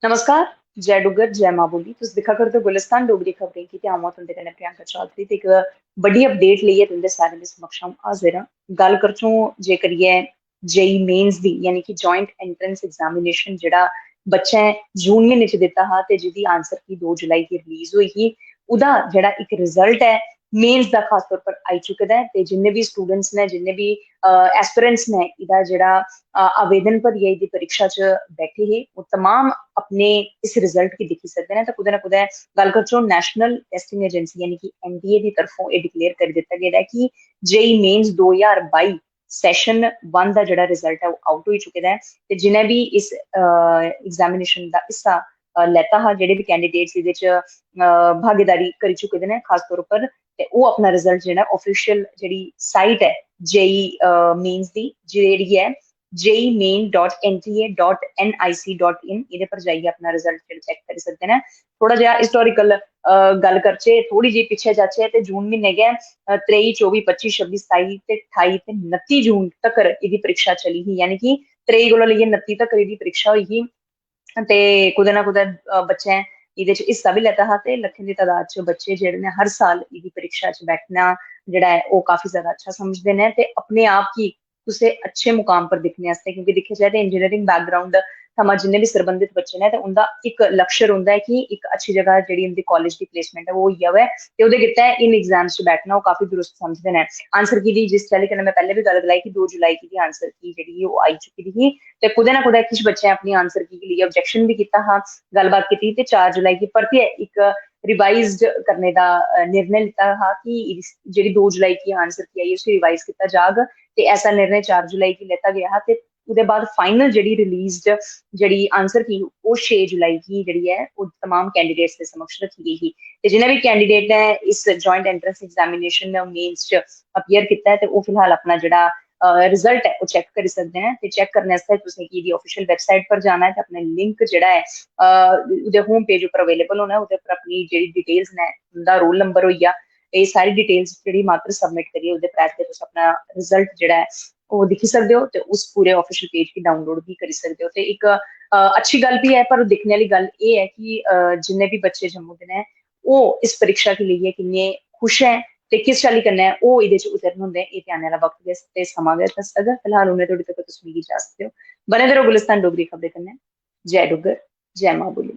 नमस्कार। जय डुग्गर जय मां बोली। तुस दिक्खा करदे हो गुलिस्तान डोगरी खबरें की ते अ'ऊं आं तुंदे कन्नै प्रियंका चौधरी ते इक बड्डी अपडेट लेइयै तुंदे सारें दे समक्ष अ'ऊं हाजिर आं। गल्ल करचूं जे करियै जेई मेन्स दी यानी कि जॉइंट एंट्रेंस एग्जामिनेशन जेह्ड़ा बच्चें जून म्हीने च दित्ता हा ते जेह्दी आंसर की 2 जुलाई गी रिलीज होई ही, ओह्दा जेह्ड़ा इक रिजल्ट ऐ मेन्स दा खास तौर पर आई चुके दा ऐ ते जिन्ने भी स्टूडेंट्स ने जिन्ने भी एस्पिरेंट्स ने एह्दा जेह्ड़ा आवेदन भरियै एह्दी परीक्षा च बैठे हे ओह् तमाम अपने इस रिजल्ट गी दिक्खी सकदे न ते कुदै ना कुदै गल्ल करचै नेशनल टेस्टिंग एजेंसी यानी कि एनटीए दी तरफों एह् डिक्लेयर करी दित्ता गेदा है कि जेई मेन्स 2022 सैशन 1 दा जेह्ड़ा रिजल्ट है ओह् आउट होई चुके दा है ते जिनें भी इस एग्जामिनेशन दा हिस्सा लैता हा, जेह्ड़े बी कैंडिडेट्स एह्दे च भागीदारी करी चुके दे न खास तौर पर ते ओह् अपना रिजल्ट जेह्ड़ा ऑफिशियल जेह्ड़ी साइट है जेई मेन्स दी जेह्ड़ी है jemain.nta.nic.in ਇਹਦੇ पर जाइए अपना रिजल्ट चेक करी सकते हैं। थोड़ा जिहा हिस्टोरिकल गल करचे, थोड़ी जी पिछे जाचे ते जून महीने गै 23 24 25 26 27 ते 28 ते 29 जून तक एह्दी परीक्षा चली ही, यानी कि 23 कोला लेइयै 29 तक एह्दी परीक्षा होई ही ते कुदै ना कुदै बच्चें एह्दे च हिस्सा बी लैता हा ते लक्खें दी तादाद च बच्चे जेह्ड़े ने हर साल एह्दी परीक्षा च बैठना जेह्ड़ा है ओह् काफी ज्यादा अच्छा समझदे न ते अपने आप गी कुसै अच्छे मुकाम पर दिक्खने आस्तै, क्योंकि दिक्खेआ जाए ते इंजीनियरिंग बैकग्राउंड थमां जिन्ने भी सरबंधित बच्चे ने ते उंदा इक लक्ष्य रौंह्दा है कि इक अच्छी जगह जेह्ड़ी उंदी कालेज दी प्लेसमेंट है ओह् होई जावै ते ओह्दे गित्तै इन एग्जाम्स च बैठना ओह् काफी दुरुस्त समझदे न। आंसर की दी जिस चाल्ली कन्नै मैं पैह्ले बी गल्ल गलाई कि 2 जुलाई गी आंसर की जेह्ड़ी ओह् आई चुकी दी ही ते कुदै ना कुदै किश बच्चें अपनी आंसर की गी लेइयै ऑब्जेक्शन भी कीता हा, गल्लबात कीती ते 4 जुलाई गी परतियै इक रिवाइज्ड करने दा निर्णय लिता हा कि जेह्ड़ी 2 जुलाई की आंसर की आई उसी रिवाइज कीता जाग ते ऐसा निर्णय 4 जुलाई गी लेता गया हा ते ओह्दे बाद फाइनल जेह्ड़ी रिलीज्ड जेह्ड़ी आंसर की ओह् 6 जुलाई गी जेह्ड़ी है ओह् तमाम कैंडिडेट्स दे समक्ष रखी गई ही ते जिन्ने भी कैंडिडेट ने इस जॉइंट एंट्रेंस एग्जामिनेशन मेन्स च अपीयर कीता है ते ओह् फिलहाल अपना जेह्ड़ा रिजल्ट है ओह् चेक करी सकदे हैं ते चेक करने आस्तै तुसें गी ऑफिशियल वेबसाइट पर जाना है ते अपने लिंक जेह्ड़ा है ओह्दे होम पेज उप्पर अवेलेबल होना है, ओह्दे उप्पर अपनी जेह्ड़ी डिटेल्स ने उंदा रोल नंबर होई गेआ एह् सारी डिटेल्स जेह्ड़ी मात्र सबमिट करियै ओह्दे परैंत तुस अपना रिजल्ट जेह्ड़ा है ओह् दिक्खी सकदे हो ते उस पूरे ऑफिशियल पेज गी डाउनलोड भी करी सकदे हो ते इक अच्छी गल्ल भी है पर दिक्खने आह्ली गल्ल एह् है कि जिन्ने भी बच्चे जम्मू दे न ओह् इस परीक्षा गी लेइयै किन्ने खुश ऐ ते किस चाल्ली कन्नै ओह् एह्दे च उतरन होंदे एह् ते आने आह्ला वक्त ते समां गै दस्सग। फिलहाल उ'नें धोड़ी तक तुस मिगी इजाजत देओ। बने दे रहो गुलिस्तान डोगरी खबरें कन्नै। जय डुग्गर जय मां बोली।